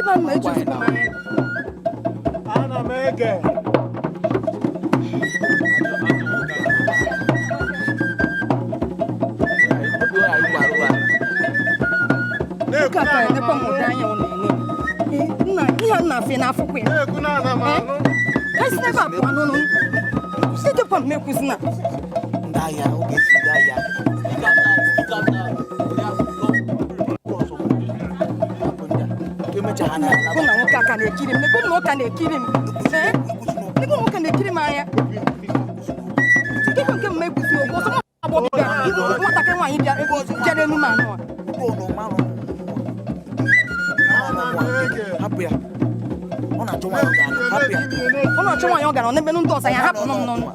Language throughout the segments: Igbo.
Eba meju kuma. Ana mege. Kaka ne pa mo dan ya wona ni. Na iya na fe na afukwe. Eku na na ma no. Kasi ne ba kwa no no. Se te pa me kuzina. Ndaya oge si ndaya. Ikata. Jahana kuna nwoke aka na-ekiri m nego na ụka na-ekiri m nego na ụka na-ekiri m anya nke mma ekwusi okwu ọsọ agbọghọ bịara nwatakịrị nwaanyị bịara emume anụ ọ na-achọ nwaanyị ọ gara n'ebe ndị ọzọ ya hapụ m n'ọnụ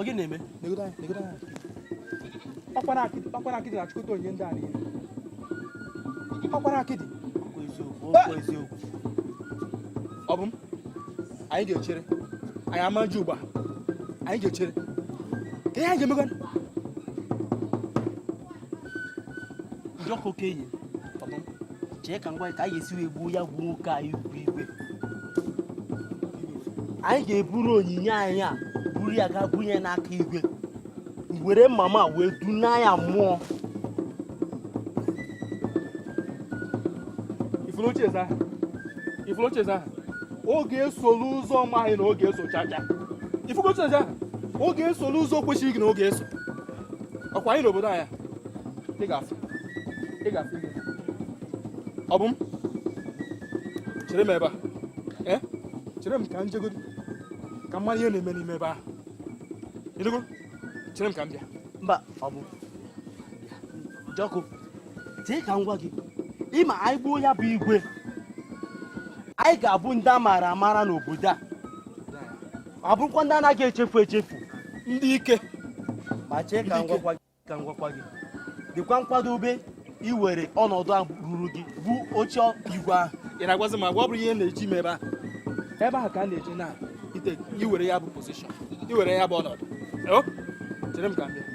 Ogi na-eme negoda ọkwara akịdị na-achịkọta onye ndị a niile ọkwara akịdị eziokwu ọ bụ m anyị ga-echere anyị amaji ugbu a anyị ga-echere ka ihe anyị ga-emegwa Jekoike enyi chee ka ngwa ka anyị ga-esi wee gbuo ya gbuo nwoke anyị bụ igwe anyị ga-eburu onyinye anyị a buru ya gaa bunye n'aka igwe were mama wee duna ya mmụọ ifuru ocheze ahụ oge esolu ụzọ maghị na oge eso chacha ifuru ocheze ahụ oge esolu ụzọ kwesịrị gị na oge eso ọkwa anyị n'obodo anyị ị ga-afụ ọ bụ m chere m ebe a chere m ka m jegodi ka mmadụ ihe na-eme n'ime ebe ahụ ịdịgo chere m ka m bịa mba ọ bụ Joko tee ka m gwa gị ịma anyị gbuo ya bụ igwe anyị ga-abụ ndị a maara amara n'obodo a ọ bụrụkwa ndị anaghị echefu ndị ike ma chee ka m gwakwa gị dịkwa nkwadobe iwere ọnọdụ a ruru gị bụ oche igwe ahụ ị na-agwazi m agwa ọ bụrụ ihe na-eji m ebe ahụ ka a na-eji na ite iwere ya bụ posishọn iwere ya bụ ọnọdụ chere m ka m bịa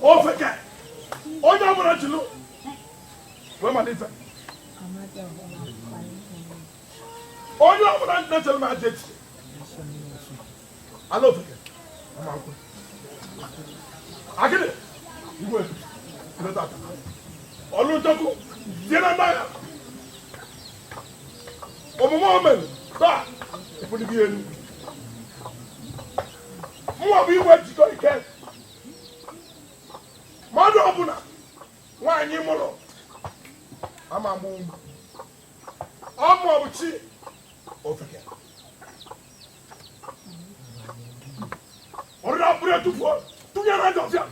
Ofeke. Onye ọbụla chịlụ. Wee malite. Onye ọbụla na-echere m aja echi. Ala Ofeke. Agịnị? Igwe. Ọlụ nchekwu. Sie na ndaya. Omume omere. Taa. Ịfụdị gị elu. Nwa bụ igwe Jikoike. Mmadụ ọbụla nwaanyị mụrụ ama mụ ọmụ ọbụchi Ofeke. Ọrụ na-apụrụ etufuo tụnyere aja ọfịa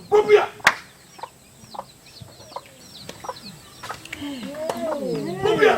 kpụpụ ya. Kpụpụ ya.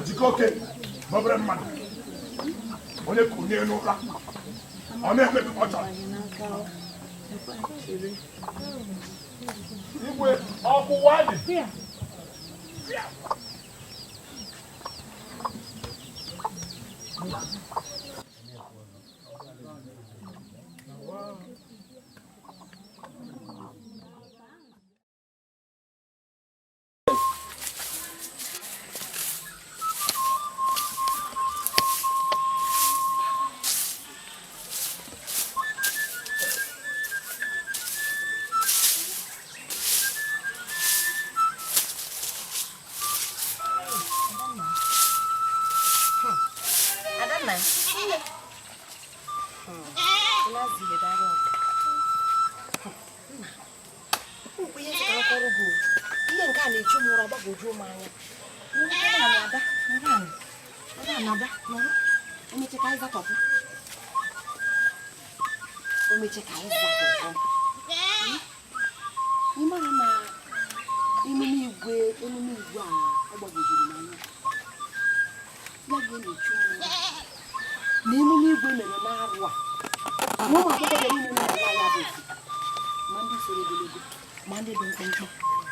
Jikoike mabere mmadụ onye kunye n'ụra ọ na-eme ka ọ chọrọ igwe ọkwụwa dị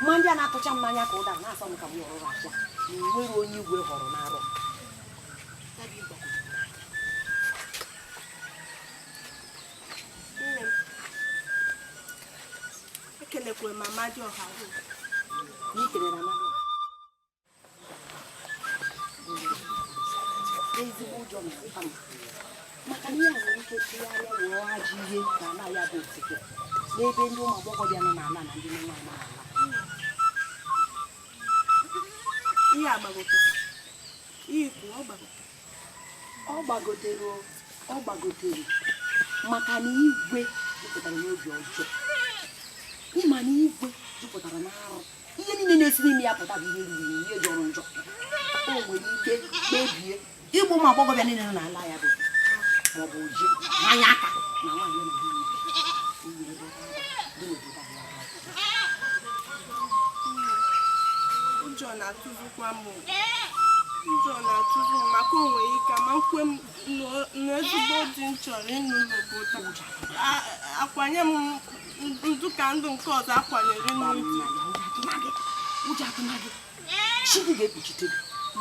Mandi anatụcha mmanya ka ụda na-asọ m ka m ọrụ aja nwere onye igwe họrọ n'arọ ekelekwe mama dị ọha n'ikere na mmadụ ezigbo ụjọ na-ata m maka na ihe a nwere ike tụgharịa wụọ ajọ ihe na anaghị abụ Ofeke n'ebe ndị ụmụ agbọghọbịa nọ n'ala na ndị nne nwaanyị n'ala ihe agbagotere ihe ikwu ọ gbagotere maka na igwe jupụtara n'obi ọjọọ ịma na igwe jupụtara n'arụ ihe niile na-esi n'ime ya pụta bụ ihe ruru ihe jọrọ njọ o nwere ike kpebie igbu ụmụ agbọghọbịa niile nọ n'ala ya bụ maọbụ ji anya aka na nwaanyị na ụjọ na-atụzukwa m maka o nwere ike ma nkwe m n'ezigbo dị m chọrọ ịnụ n'obodo akwanye m ndụ ka ndụ nke ọzọ akwanyere n'uche ụjọ atụna gị chi gị ga-ekpuchite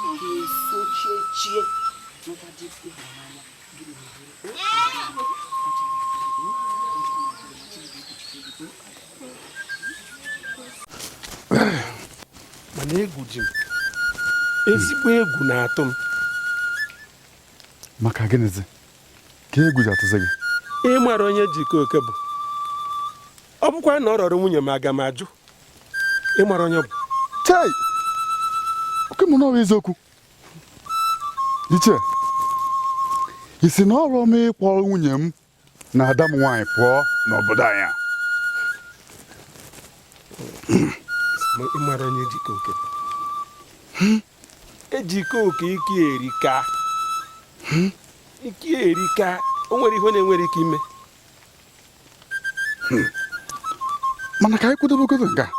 gị ga-esochie maka dị ịhụnanya gị mana egwu ji m ezigbo egwu na-atụ m maka gịnịzi ka egwu ji atụzi gị? Ị mara onye Jikoike bụ? Ọ bụkwa na ọ rọrọ nwunye m aga m ajụ. Ị mara onye bụ? Chai! Oke mụ n'ọrụ eziokwu. Iche, isi na ọrụ m ịkpọrọ nwunye m na ada m nwaanyị pụọ n'obodo anyị a. Ị mara onye Jikoike? Jikoike ike erika. Ike erika. O nwere ihe na-enwere ike ime. Mana ka anyị kwudobegodo nke a,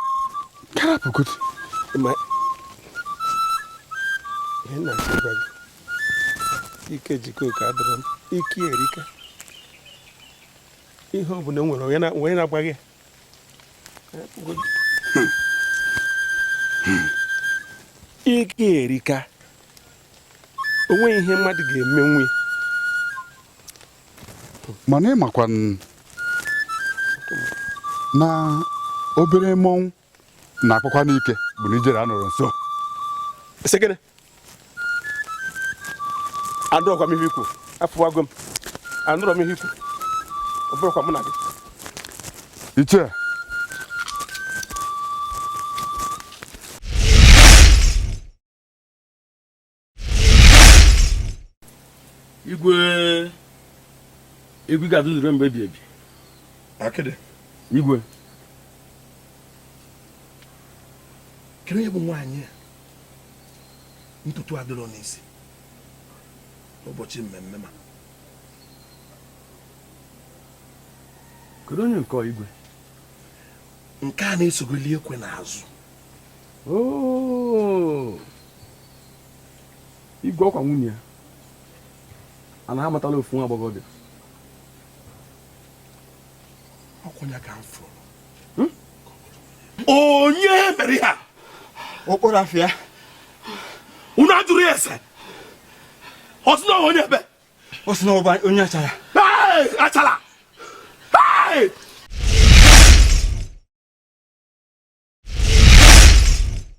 karapụgodo. Ihe na-achịkwa gị. Ike Jikoike adọrọ m. Ike erika. Ihe ọ bụla nwere onye na-agba gị. Ike erika. O nweghị ihe mmadụ ga-eme nwe. Mana ị makwa na obere mmọnwụ na-akpọkwa n'ike bụ na ijere anọrọ nso. Sekere. Anụrọkwa m ihe ikwu. Afụwago m. Anụrọ m ihe ikwu. Ọ bụrụkwa mụ na gị. Iche. Igwe ga-adụzuru mgbe ebi ebi. Akịdị. Igwe. Kedu onye bụ nwaanyị a? Ntutu adịrọ n'isi. N'ụbọchị mmemme ma. Kedu onye nke Igwe? Nke a na-esogoli ekwe n'azụ. Igwe ọkwa nwunye ya. A na-amatala ofu nwa agbọghọ dị. Ọkwụnya ka m fụrụ. Onye mere ha? Okporo afịa. Unu ajụrụ ya ese? Ọ sị na onye ebe? Ọ sị na onye achara. Achara!